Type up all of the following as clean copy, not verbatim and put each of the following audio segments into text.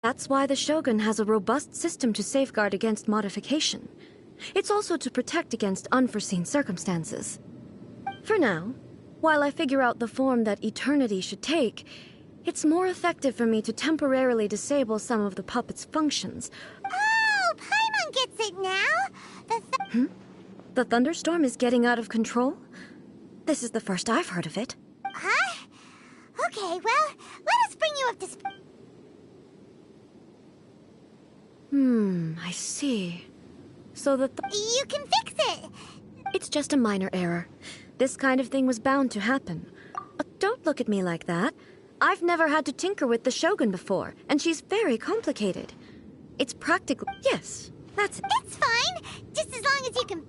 That's why the Shogun has a robust system to safeguard against modification. It's also to protect against unforeseen circumstances. For now, while I figure out the form that eternity should take, it's more effective for me to temporarily disable some of the puppet's functions. Oh, Paimon gets it now! The thunderstorm is getting out of control? This is the first I've heard of it. Huh? Okay, well, let us bring you up to I see. So You can fix it! It's just a minor error. This kind of thing was bound to happen. Don't look at me like that. I've never had to tinker with the Shogun before, and she's very complicated. It's practically... Yes, that's it. It's fine, just as long as you can...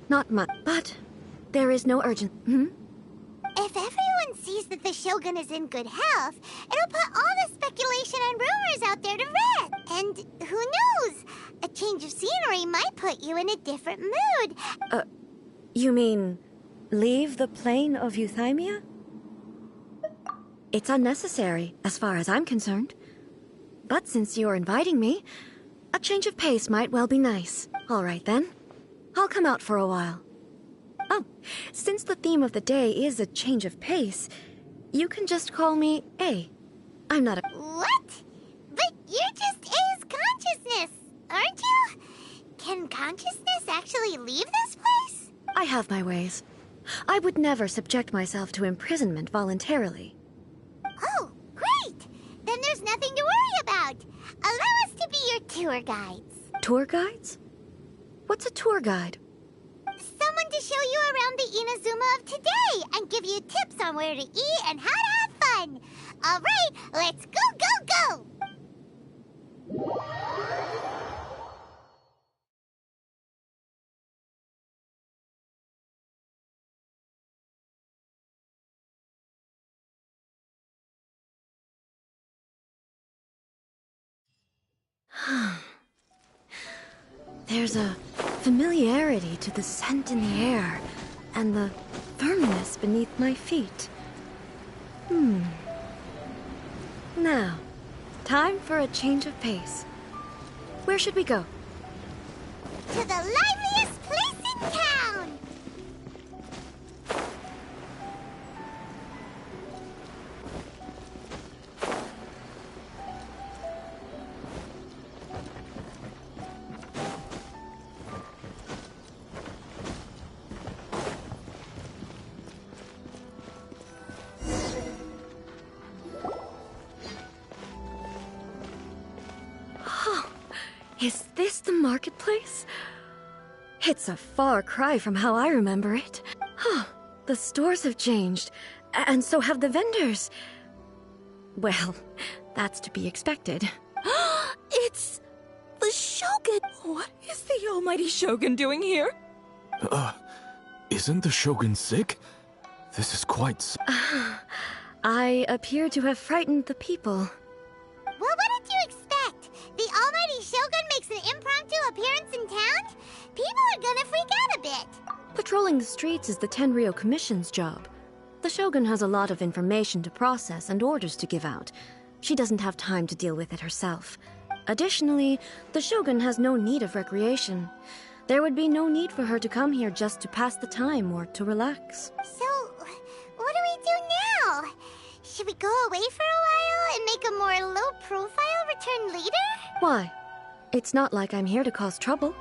Not much, but there is no urgent... If everyone sees that the Shogun is in good health, it'll put all the speculation and rumors out there to rest. And who knows? A change of scenery might put you in a different mood. You mean... leave the plane of euthymia? It's unnecessary, as far as I'm concerned. But since you're inviting me, a change of pace might well be nice. All right, then. I'll come out for a while. Oh, since the theme of the day is a change of pace, you can just call me A. I'm not a... What? But you're just A's consciousness, aren't you? Can consciousness actually leave this place? I have my ways. I would never subject myself to imprisonment voluntarily. Oh, great! Then there's nothing to worry about. Allow us to be your tour guides. Tour guides? What's a tour guide? Someone to show you around the Inazuma of today and give you tips on where to eat and how to have fun. All right, let's go, go, go! There's a familiarity to the scent in the air and the firmness beneath my feet. Now, time for a change of pace. Where should we go? To the liveliest place in town! Is this the marketplace? It's a far cry from how I remember it. The stores have changed, and so have the vendors. Well, that's to be expected. It's the Shogun! What is the almighty Shogun doing here? Isn't the Shogun sick? This is quite... I appear to have frightened the people. Well, what did you expect? The almighty Shogun makes an impromptu appearance in town? People are gonna freak out a bit. Patrolling the streets is the Tenryou Commission's job. The Shogun has a lot of information to process and orders to give out. She doesn't have time to deal with it herself. Additionally, the Shogun has no need of recreation. There would be no need for her to come here just to pass the time or to relax. So, what do we do now? Should we go away for a while and make a more low-profile return later? Why? It's not like I'm here to cause trouble.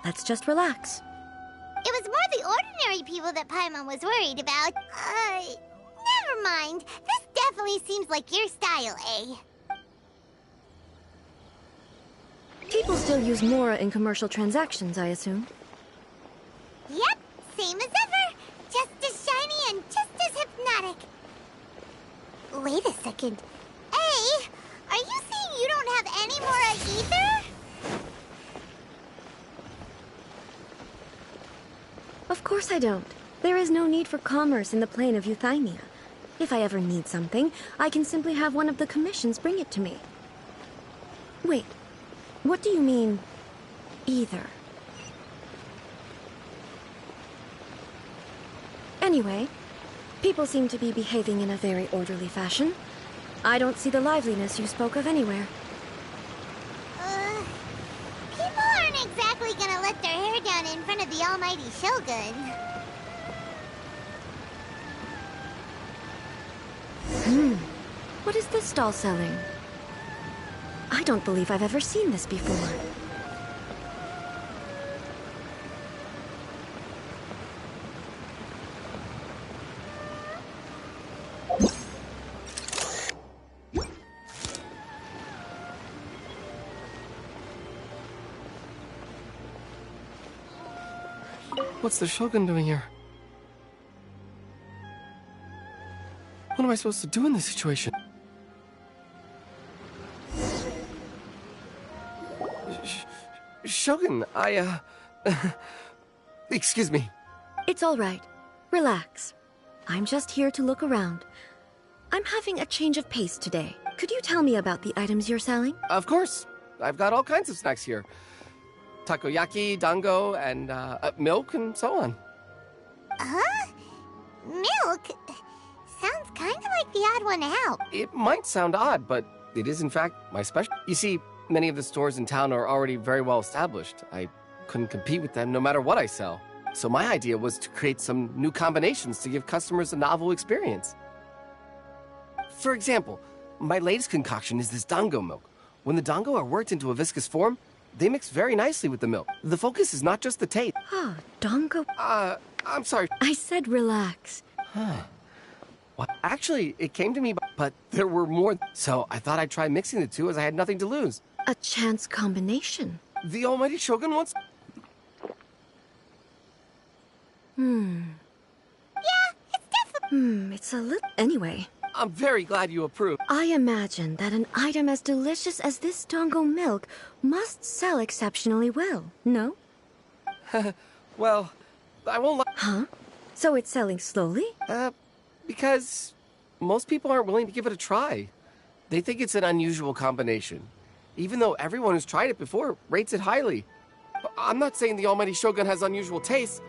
Let's just relax. It was more the ordinary people that Paimon was worried about. Never mind. This definitely seems like your style, eh? People still use Mora in commercial transactions, I assume. Yep, same as ever. Just as shiny and just as hypnotic. Wait a second. Hey, are you saying you don't have any Mora either? Of course I don't. There is no need for commerce in the plane of euthymia. If I ever need something, I can simply have one of the commissions bring it to me. Wait, what do you mean, either? Anyway, people seem to be behaving in a very orderly fashion. I don't see the liveliness you spoke of anywhere. let their hair down in front of the almighty Shogun. What is this stall selling? I don't believe I've ever seen this before. What's the Shogun doing here? What am I supposed to do in this situation? Shogun, excuse me. It's all right. Relax. I'm just here to look around. I'm having a change of pace today. Could you tell me about the items you're selling? Of course. I've got all kinds of snacks here. Takoyaki, dango, and milk, and so on. Huh? Milk? Sounds kind of like the odd one out. It might sound odd, but it is in fact my special. You see, many of the stores in town are already very well established. I couldn't compete with them no matter what I sell. So my idea was to create some new combinations to give customers a novel experience. For example, my latest concoction is this dango milk. When the dango are worked into a viscous form, they mix very nicely with the milk. The focus is not just the taste. Oh, dango. I'm sorry. I said relax. Well, actually, it came to me, but there were more. So I thought I'd try mixing the two as I had nothing to lose. A chance combination. The almighty Shogun wants... It's a little... Anyway, I'm very glad you approve. I imagine that an item as delicious as this dango milk must sell exceptionally well, no? Well, I won't lie. Huh? So it's selling slowly? Because most people aren't willing to give it a try. They think it's an unusual combination. Even though everyone who's tried it before rates it highly. I'm not saying the almighty Shogun has unusual tastes.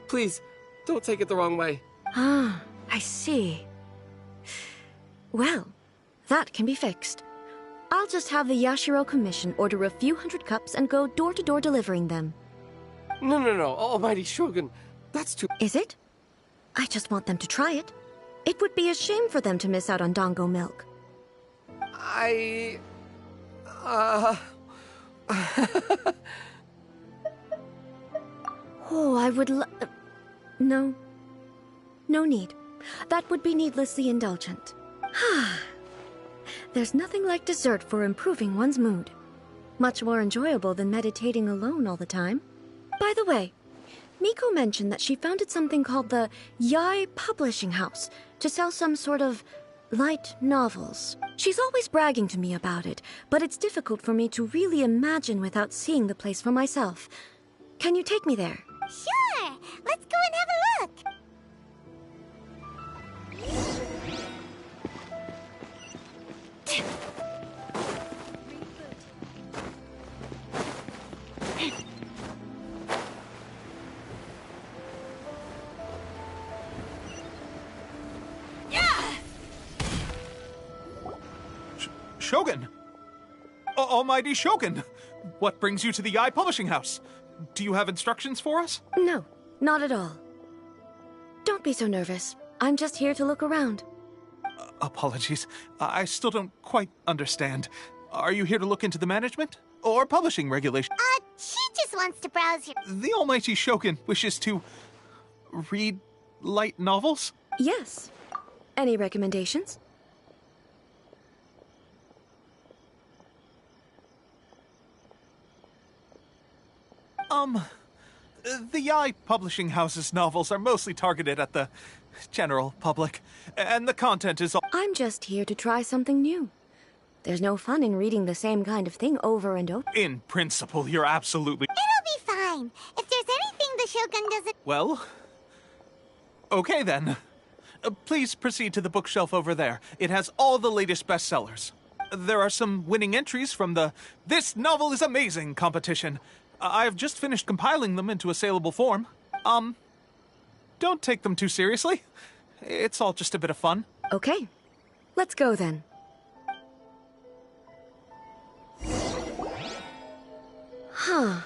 Please, don't take it the wrong way. Ah, I see. Well, that can be fixed. I'll just have the Yashiro Commission order a few hundred cups and go door-to-door delivering them. No, almighty Shogun. That's too... Is it? I just want them to try it. It would be a shame for them to miss out on dango milk. Oh, I would No. No need. That would be needlessly indulgent. There's nothing like dessert for improving one's mood. Much more enjoyable than meditating alone all the time. By the way, Miko mentioned that she founded something called the Yai Publishing House to sell some sort of light novels. She's always bragging to me about it, but it's difficult for me to really imagine without seeing the place for myself. Can you take me there? Sure! Let's go and have a look! Shogun! Almighty Shogun! What brings you to the Yai Publishing House? Do you have instructions for us? No, not at all. Don't be so nervous. I'm just here to look around. Apologies. I still don't quite understand. Are you here to look into the management? Or publishing regulation? She just wants to browse here. The Almighty Shogun wishes to... read light novels? Yes. Any recommendations? The Yai Publishing House's novels are mostly targeted at the general public, and the content is all... I'm just here to try something new. There's no fun in reading the same kind of thing over and over. In principle, you're absolutely... It'll be fine. If there's anything the Shogun doesn't... Well... okay then. Please proceed to the bookshelf over there. It has all the latest bestsellers. There are some winning entries from the This Novel is Amazing competition. I've just finished compiling them into a saleable form. Don't take them too seriously. It's all just a bit of fun. Okay. Let's go then. Huh.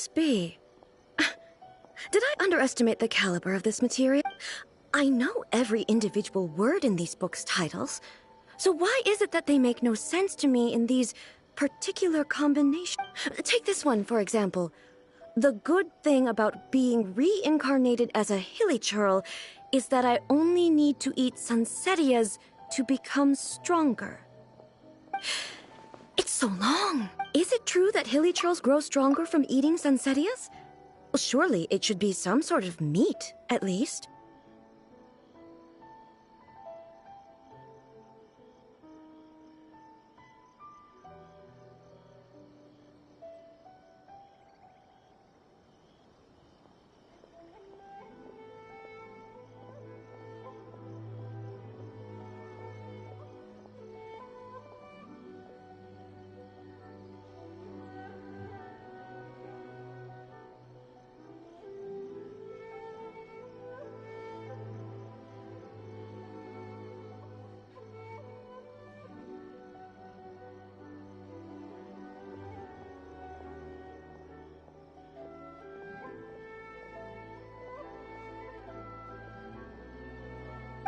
this be? Did I underestimate the caliber of this material? I know every individual word in these books' titles, so why is it that they make no sense to me in these particular combinations? Take this one, for example. The good thing about being reincarnated as a hilly churl is that I only need to eat sunsettias to become stronger. It's so long. Is it true that hilly churls grow stronger from eating sunsettias? Well, surely it should be some sort of meat, at least.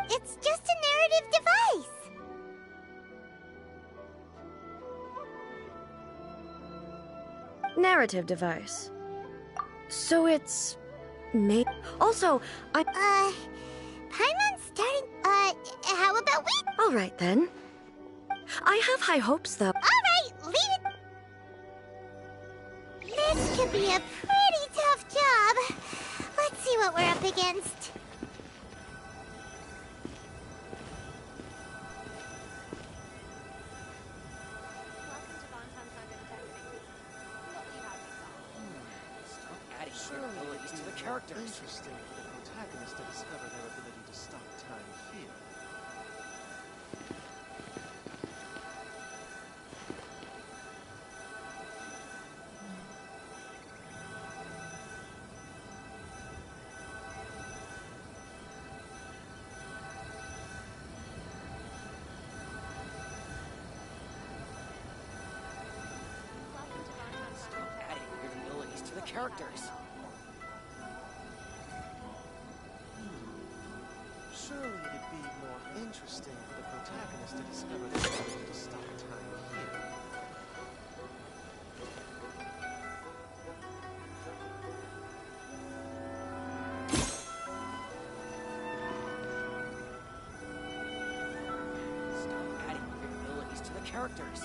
It's just a narrative device. Narrative device. So it's... Also, Paimon's starting... how about we... All right, then. I have high hopes, though. Alright, leave it... This could be a pretty tough job. Let's see what we're up against. Interesting for the protagonist to discover their ability to stop time here. Stop adding weird abilities to the characters. Surely it'd be more interesting for the protagonist to discover their ability to stop time here. Stop adding weird abilities to the characters.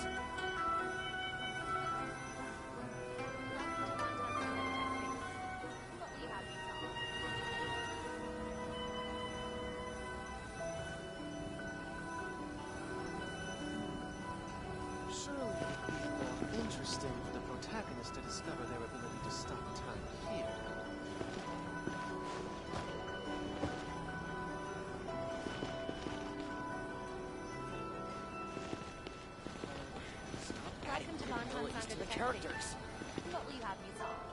Surely it'd be more interesting for the protagonist to discover their ability to stop time here. Stop adding weird abilities to the characters. What will you have me solve?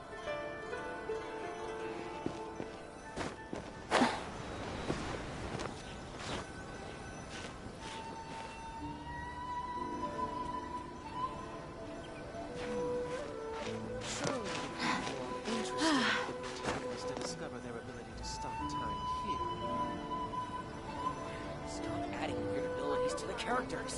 Surely it'd be more interesting for the protagonist to discover their ability to stop time here. Stop adding weird abilities to the characters.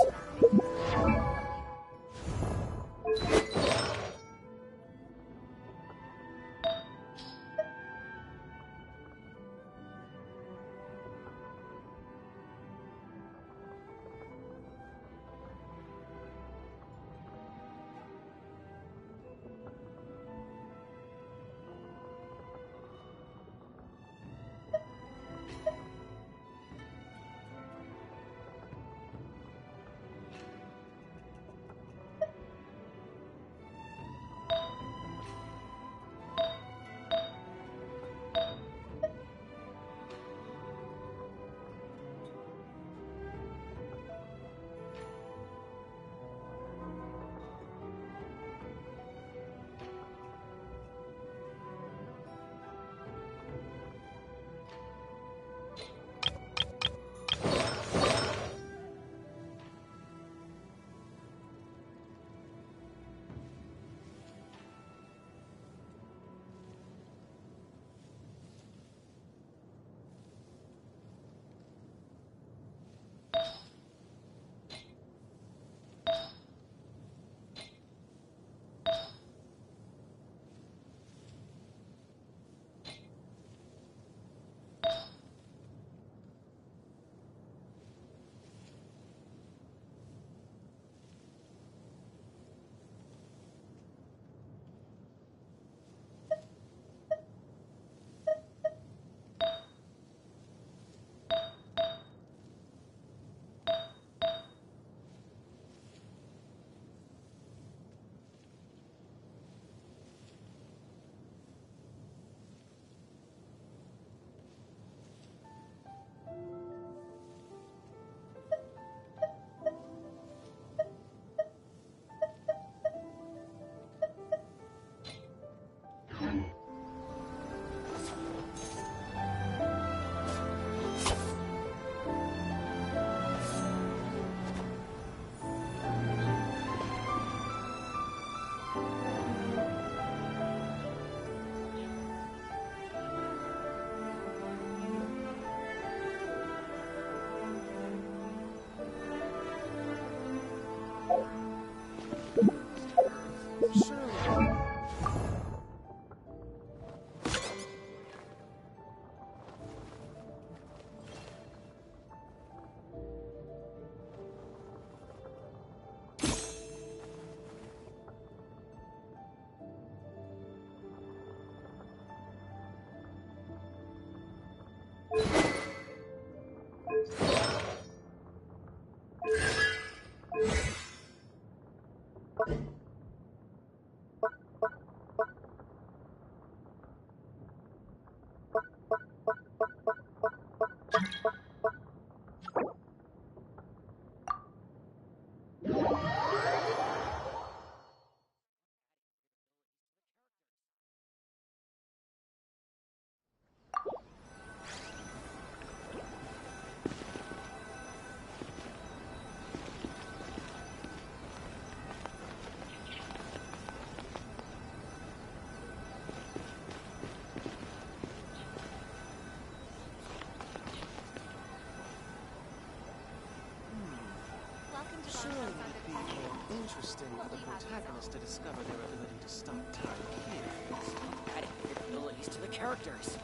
Surely it'd be more interesting for the protagonist to discover their ability to stop time here. Stop adding weird abilities to the characters.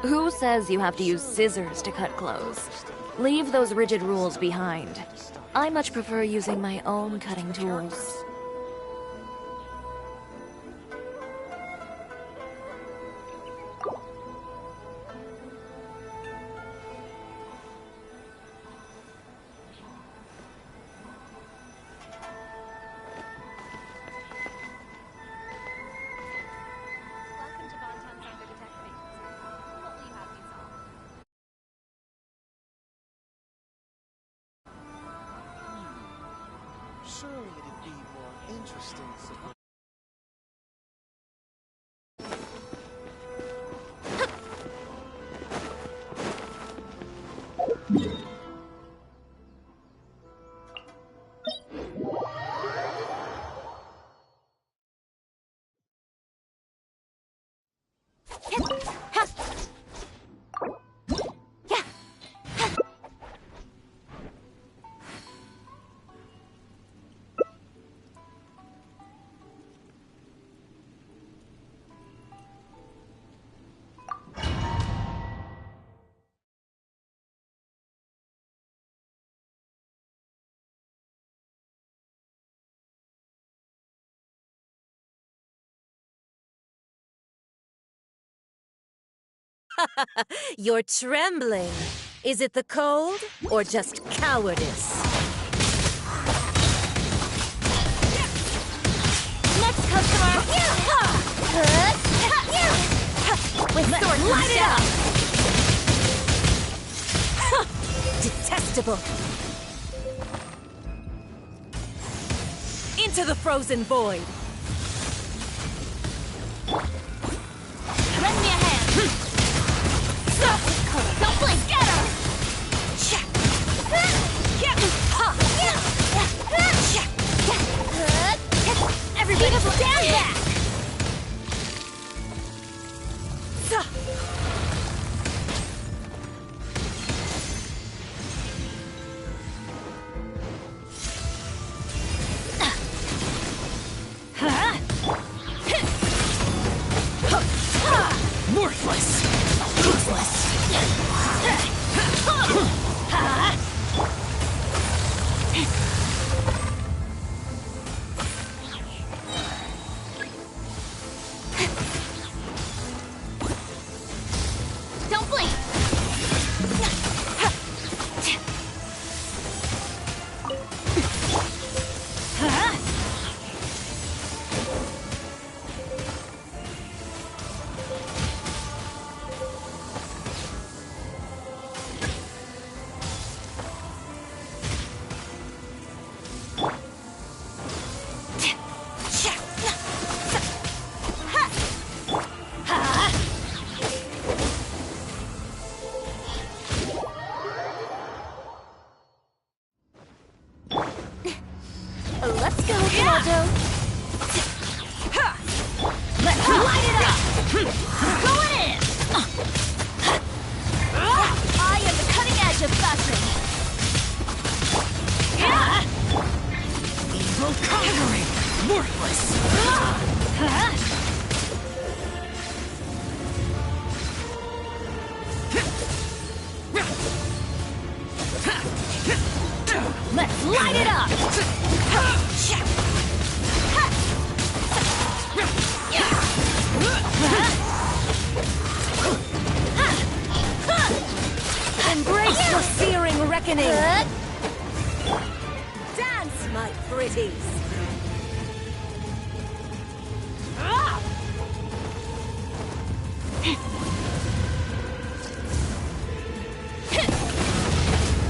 Who says you have to use scissors to cut clothes? Leave those rigid rules behind. I much prefer using my own cutting tools. Welcome to Bonton Cyber Detective Agency. What will you have me solve? Surely it'd be more interesting for the You're trembling. Is it the cold or just cowardice? Next customer! With sword, light it up! Detestable. Into the frozen void. Lend me a hand! Don't blink! Get her! Everybody stand back! Worthless. Useless. Don't blink! Let's go, Kanato. Let's light it up! Going in! I am the cutting edge of fashion. Evil conquering. Worthless. Let's light it up! Embrace your searing reckoning. Dance, my pretties.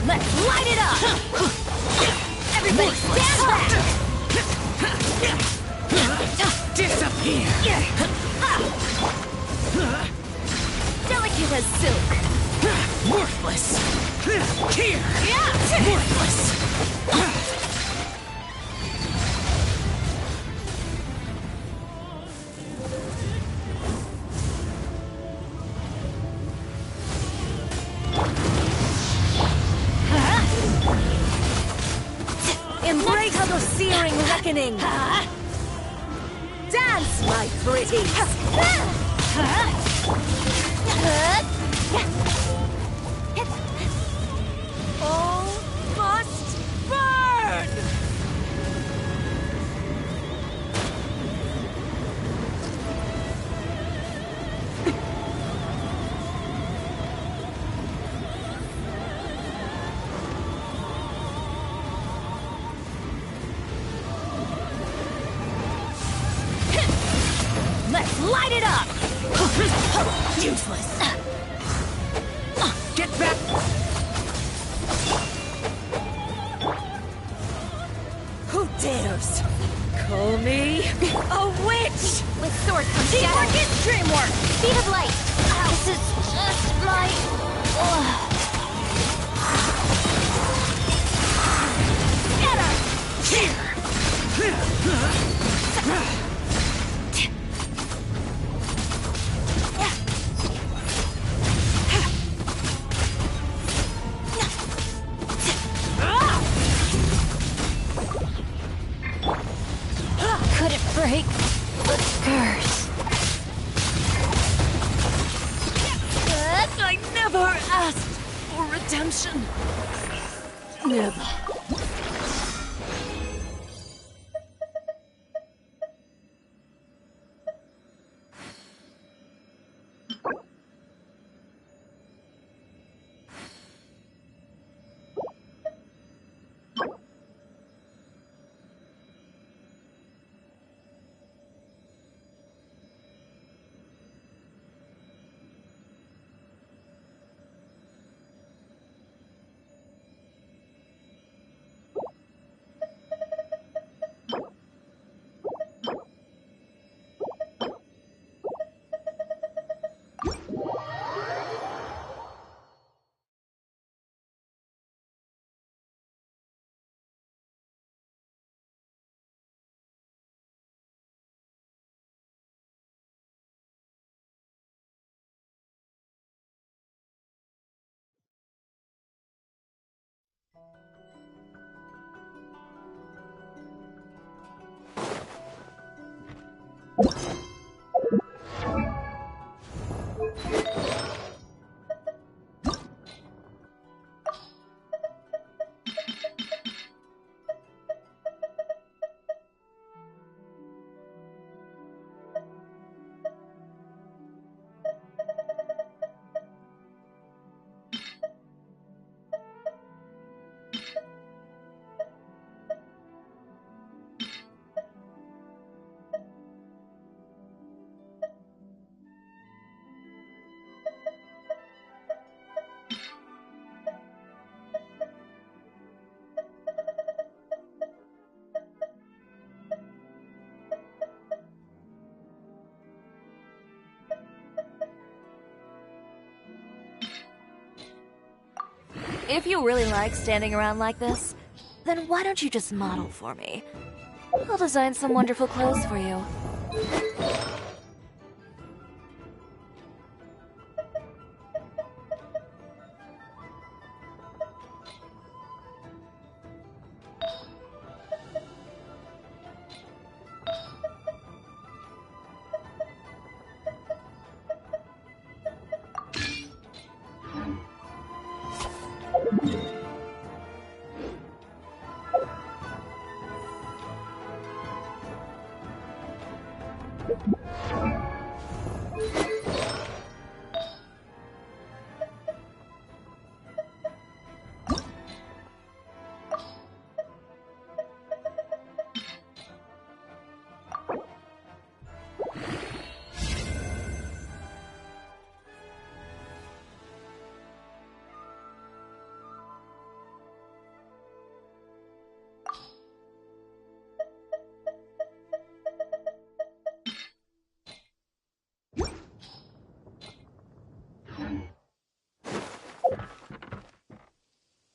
Let's light it up! Everybody stand back! Disappear. light as silk. Worthless! Here! Worthless! Embrace the searing reckoning. Dance, my pretties. All must burn! Let's light it up! Useless! Get back! Who dares call me a witch? With sword comes Teamwork shadow. is dreamwork. Speed of light. This is just my... Get her! Here! Couldn't break the curse. I never asked for redemption. Never. If you really like standing around like this, then why don't you just model for me? I'll design some wonderful clothes for you.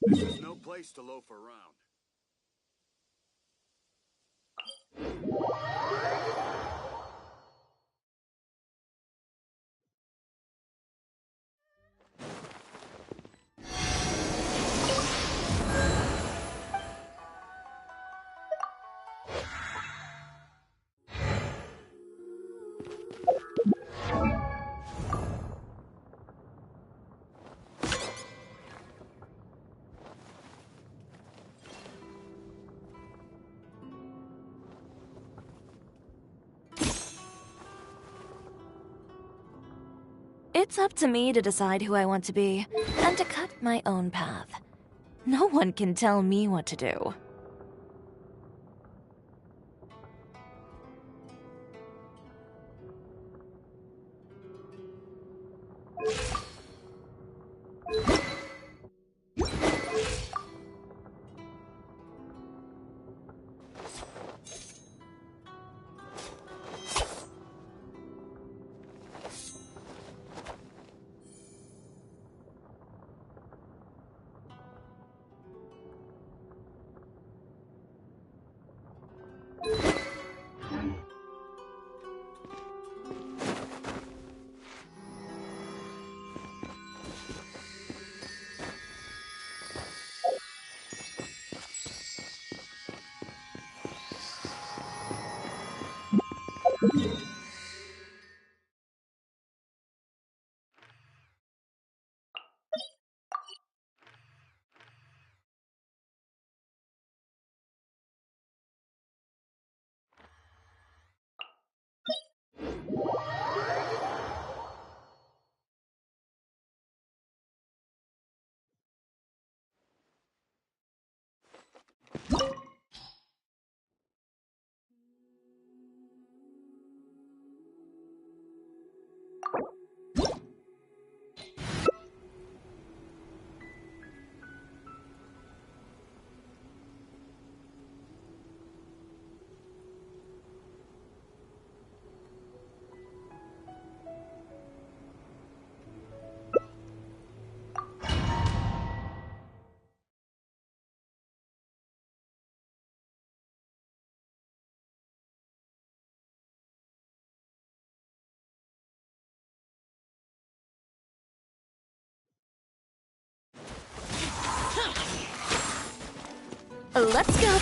There's no place to loaf around. It's up to me to decide who I want to be, and to cut my own path. No one can tell me what to do. Let's go.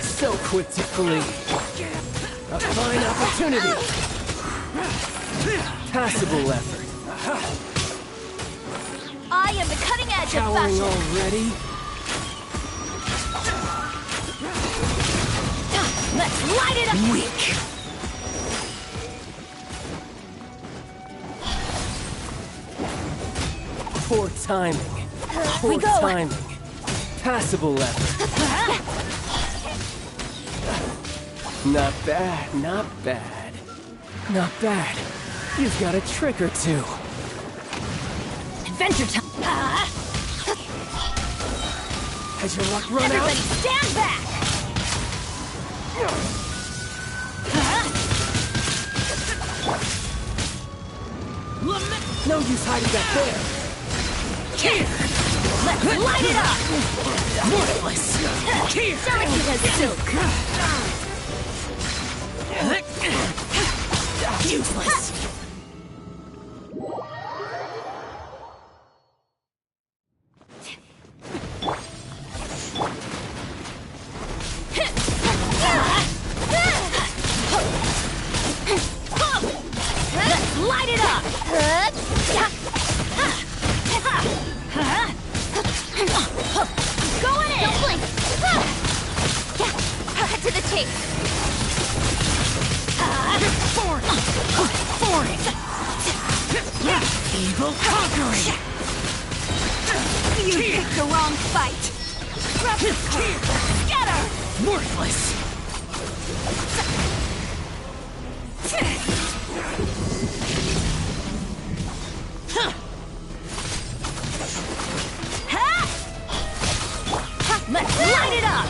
So quick to flee. A fine opportunity. Passable effort. I am the cutting edge of Cowering fashion. already? Let's light it up. Weak. Poor timing. We Poor go. timing. Passable effort. Not bad, not bad. Not bad. You've got a trick or two. Adventure time. Has your luck run Everybody out? stand back. No use hiding back there. Here. Let's light it up. Worthless. Here. Delicate as silk. Useless. Let's light it up. Going in. Don't blink. Cut to the chase. Evil conquering. You picked the wrong fight. Scatter. Worthless. Let's light it up.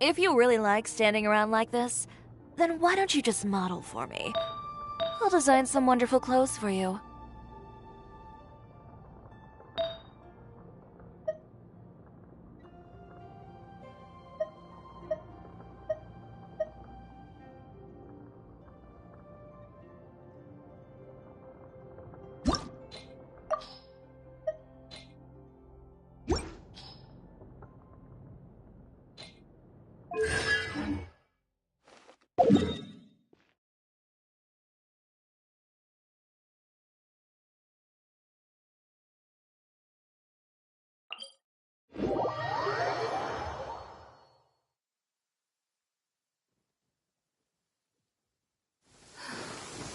If you really like standing around like this, then why don't you just model for me? I'll design some wonderful clothes for you.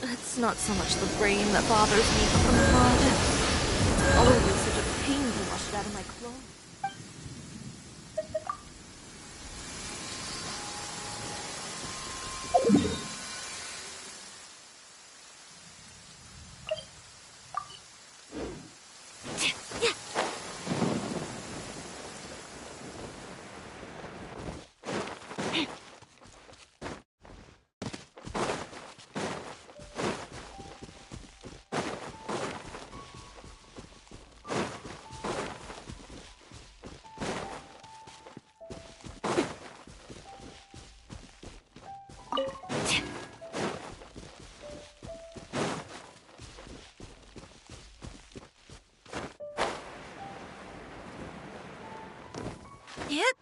It's not so much the brain that bothers me, but the mud. It's always such a pain to wash it out of my clothes. Yep.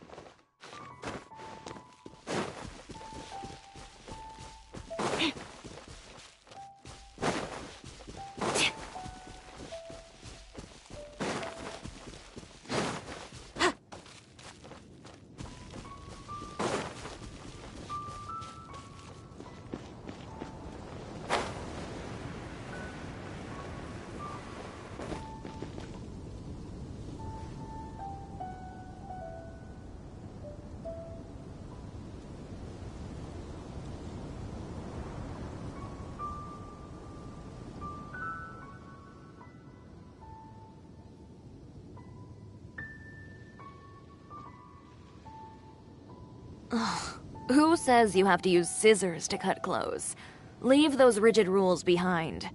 Ugh. Who says you have to use scissors to cut clothes? Leave those rigid rules behind.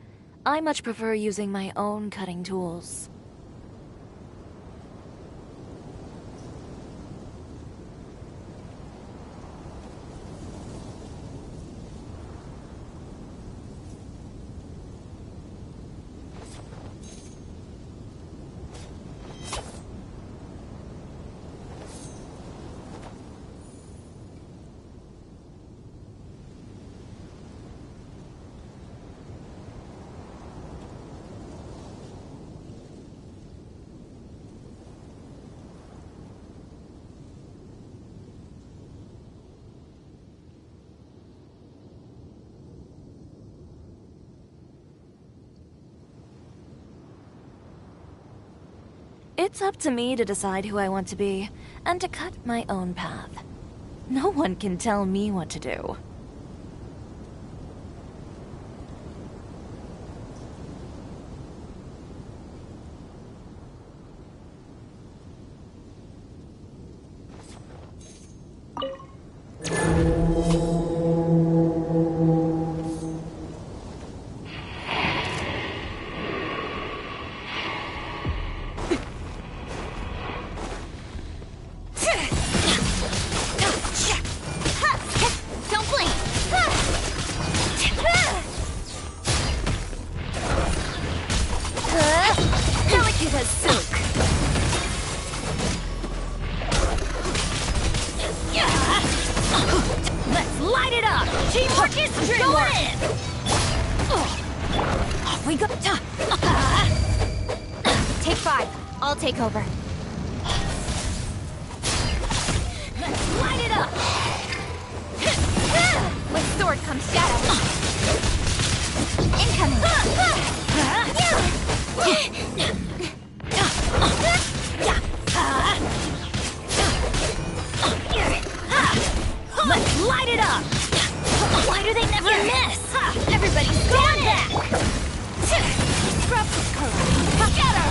I much prefer using my own cutting tools. It's up to me to decide who I want to be, and to cut my own path. No one can tell me what to do. I'll take over. Let's light it up! With sword comes shadow. Incoming! Let's light it up! Why do they never miss? Everybody stand back! Scrub this color. Get her!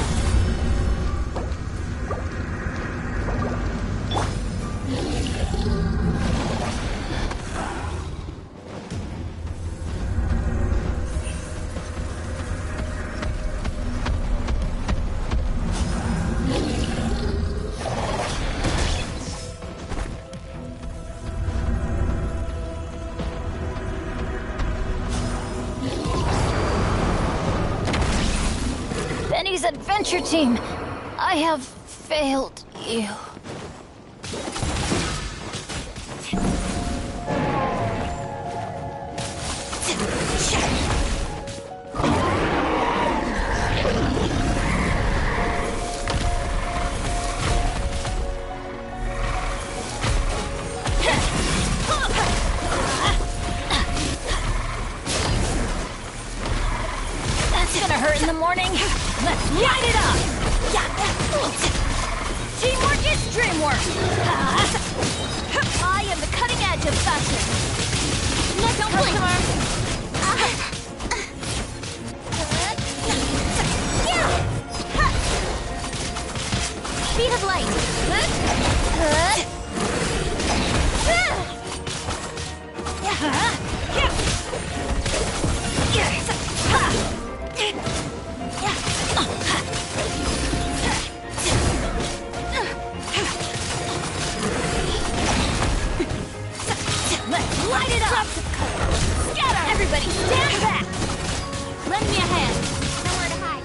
adventure team, I have failed you. That's gonna hurt in the morning. Let's light it up! Teamwork is dreamwork! I am the cutting edge of fashion. Next customer! Speed of light! Let's light it up! Scatter! Everybody stand back! Lend me a hand. Nowhere to hide.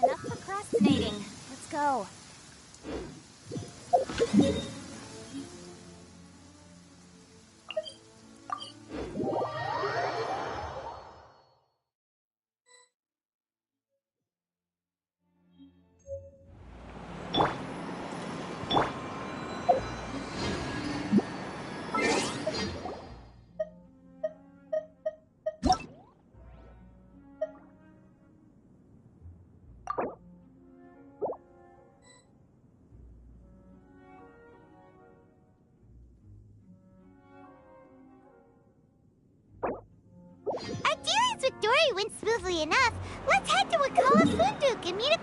Enough procrastinating. Let's go. Our dealings with Dory went smoothly enough. Let's head to Wakala Funduk and meet a...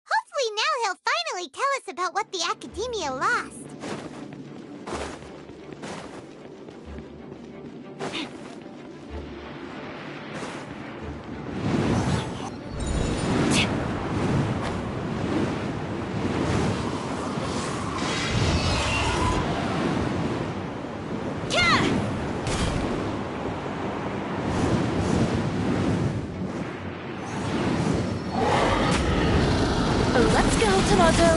Hopefully now he'll finally tell us about what the Academia lost. Let's go, Tomato.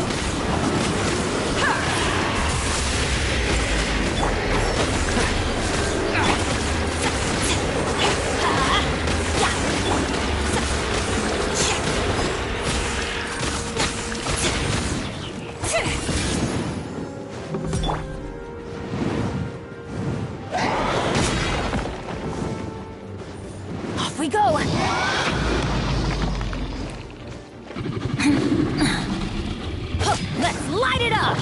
Off we go. Let's light it up!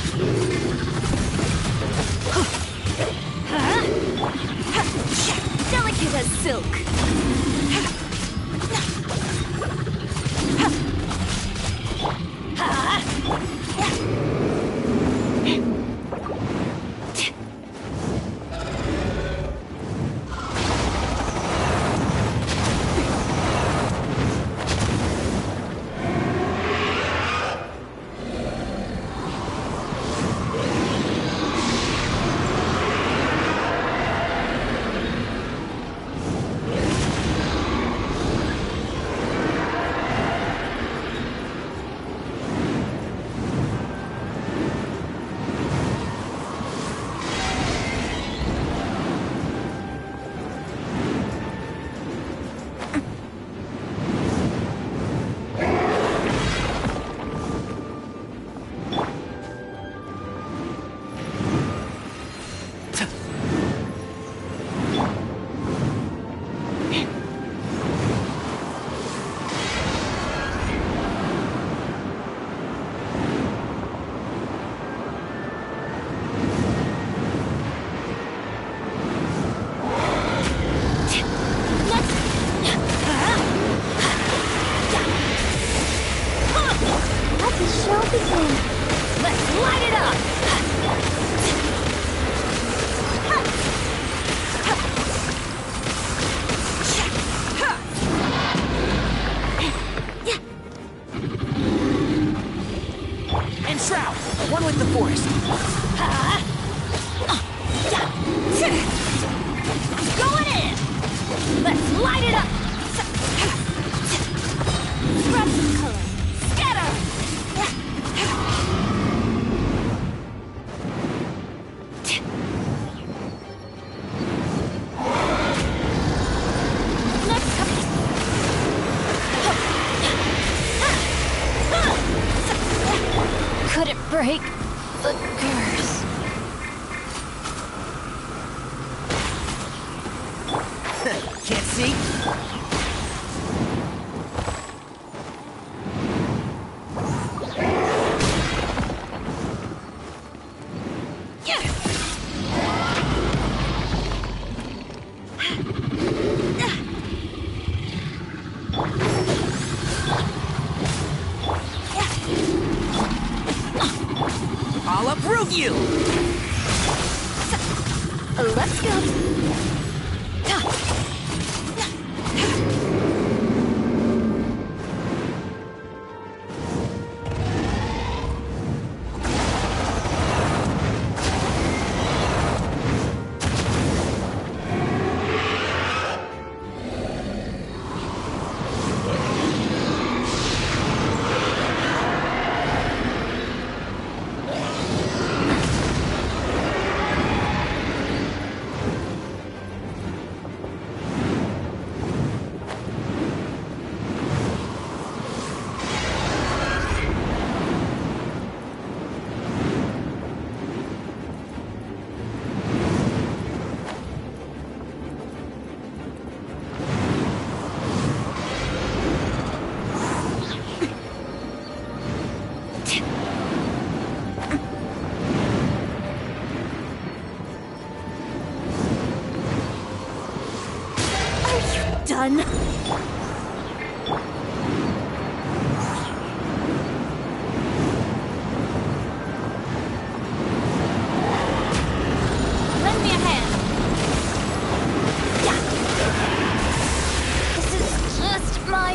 Delicate as silk. I'll approve you! Let's go. Done. Lend me a hand. This is just my...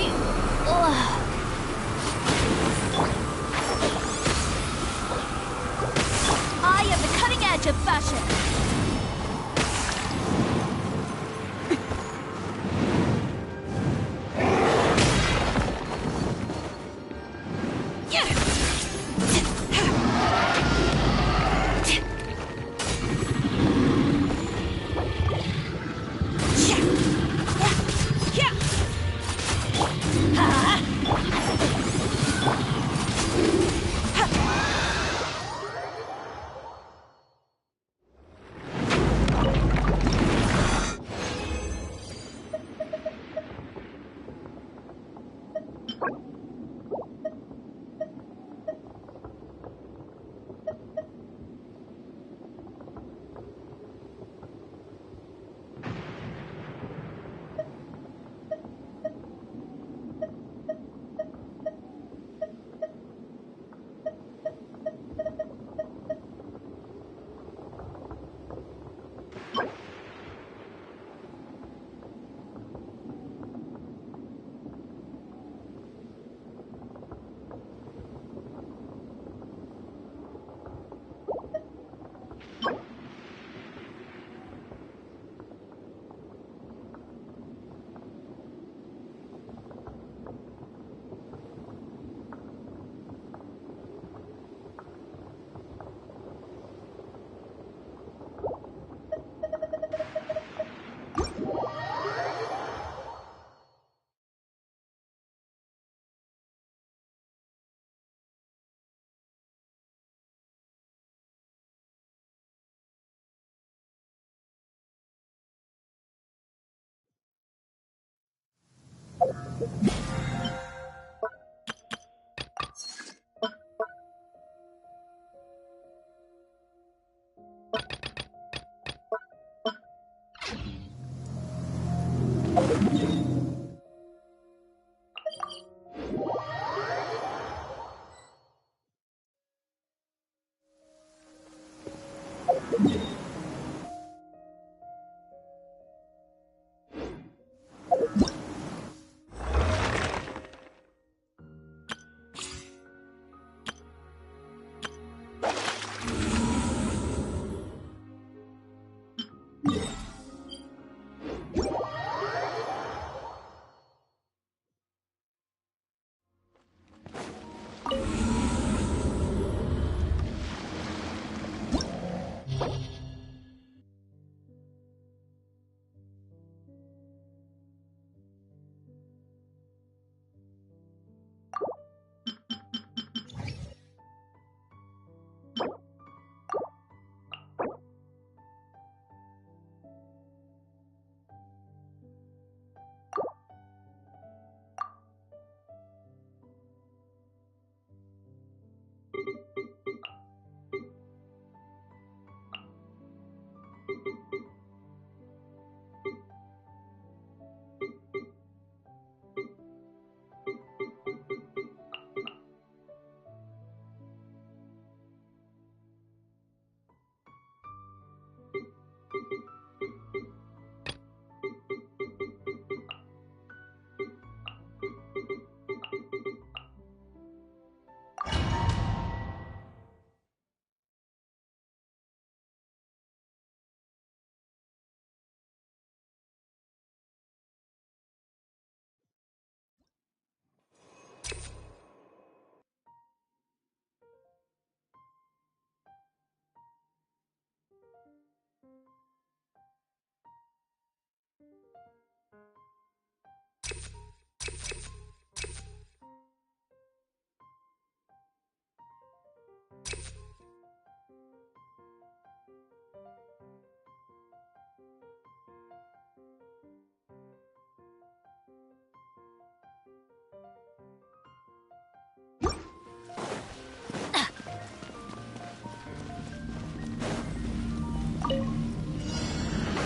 I am the cutting edge of fashion.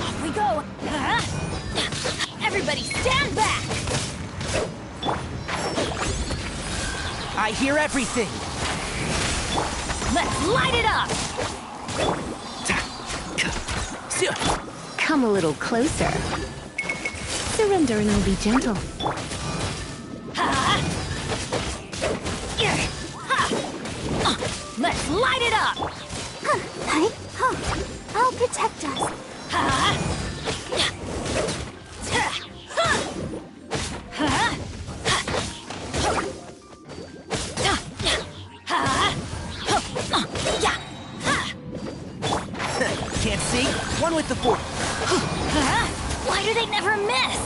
Off we go! Everybody stand back! I hear everything. Let's light it up! Come a little closer. Surrender and I'll be gentle. Let's light it up! I'll protect us. Can't see? One with the force. Why do they never miss?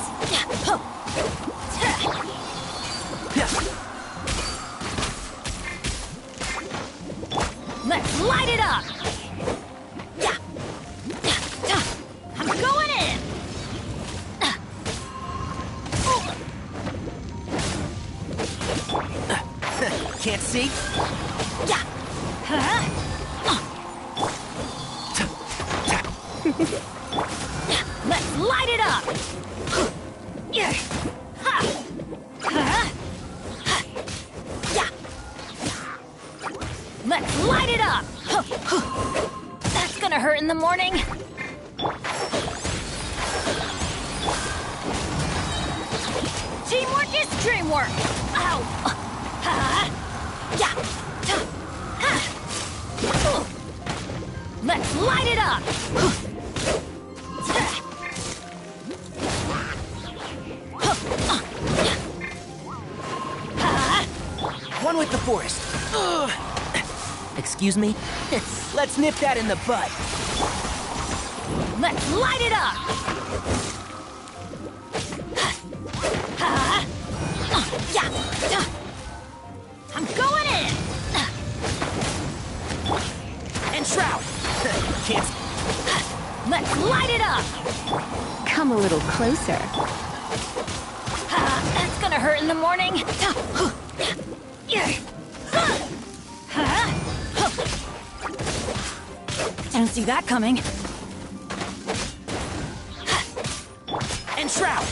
Let's light it up! I'm going in! Can't see? Let's light it up! Let's light it up! That's gonna hurt in the morning. Teamwork is dreamwork! Ow! Let's light it up! One with the forest. Excuse me? Let's nip that in the bud. Let's light it up! I'm going in! And shroud. Can't. Let's light it up! Come a little closer. That's gonna hurt in the morning. Didn't see that coming. And shroud.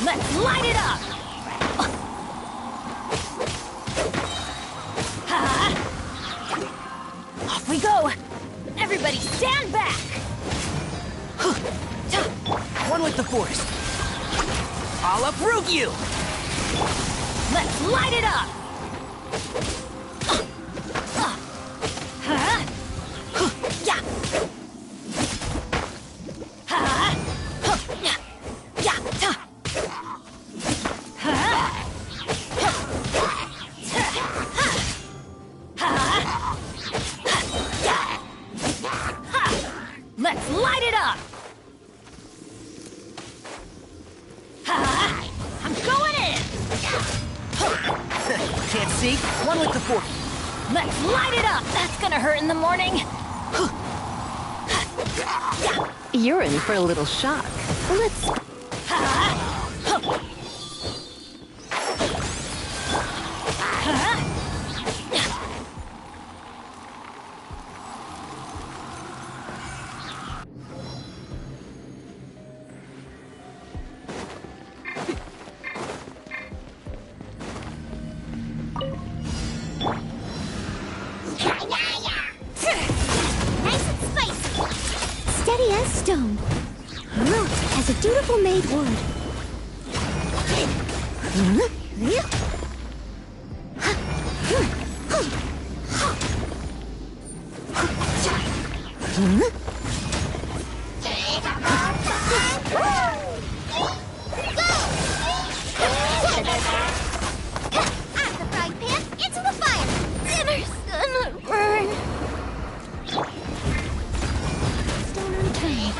Let's light it up! Off we go! Everybody stand back! One with the forest. I'll uproot you! Let's light it up! Let's light it up! I'm going in! Can't see? One with the fork. Let's light it up! That's gonna hurt in the morning. You're in for a little shock. Let's... Nice and spicy. Steady as stone. Root as a dutiful maid would. Out the frying pan, into the fire. Dinner's gonna burn. Stone unturned.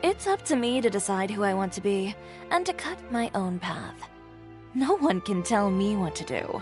It's up to me to decide who I want to be, and to cut my own path. No one can tell me what to do.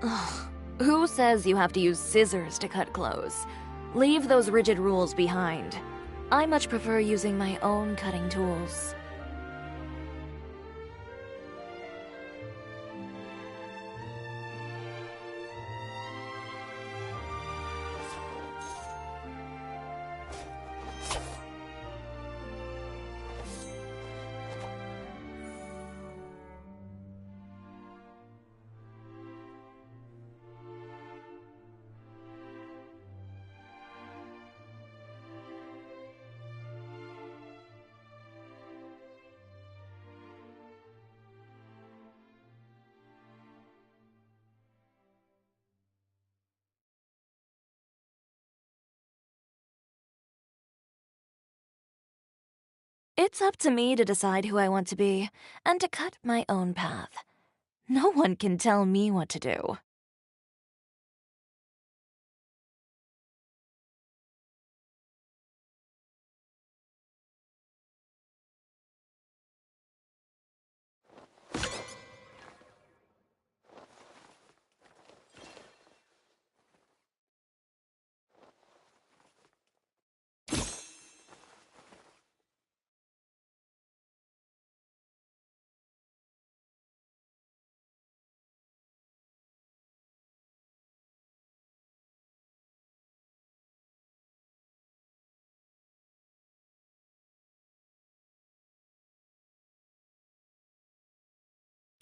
Ugh. Who says you have to use scissors to cut clothes? Leave those rigid rules behind. I much prefer using my own cutting tools. It's up to me to decide who I want to be, and to cut my own path. No one can tell me what to do.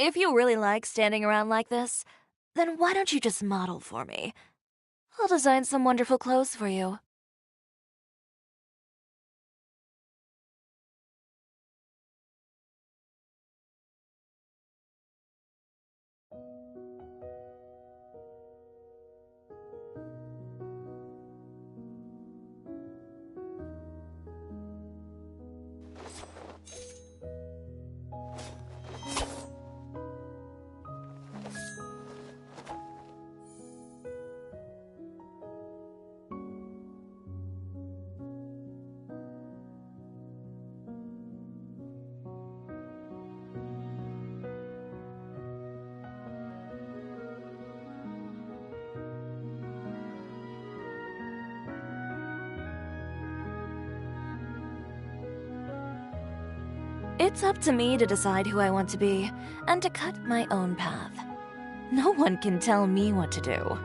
If you really like standing around like this, then why don't you just model for me? I'll design some wonderful clothes for you. It's up to me to decide who I want to be, and to cut my own path. No one can tell me what to do.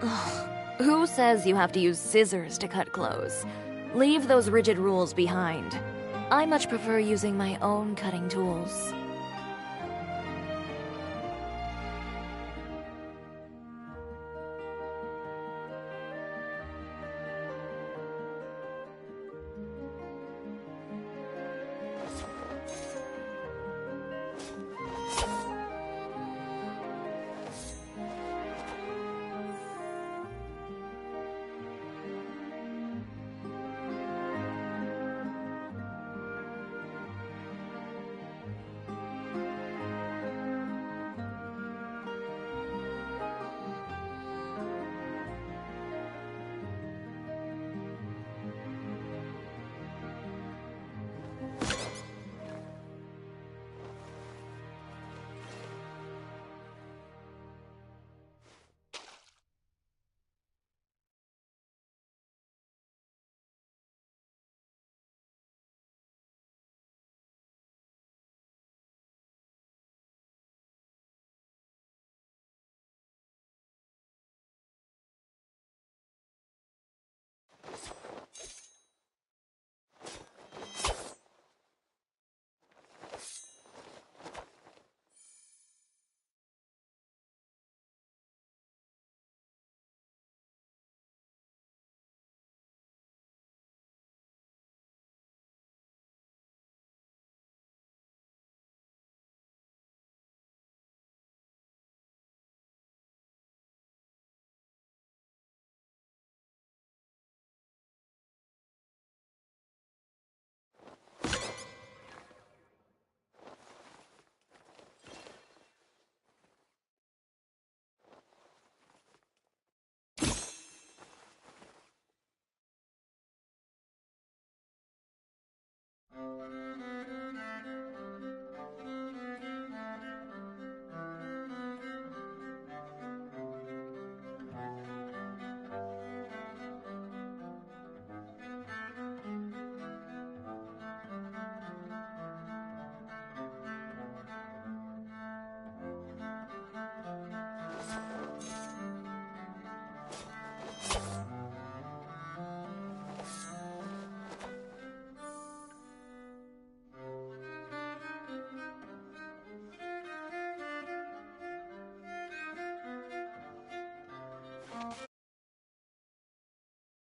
Ugh. Who says you have to use scissors to cut clothes? Leave those rigid rules behind. I much prefer using my own cutting tools.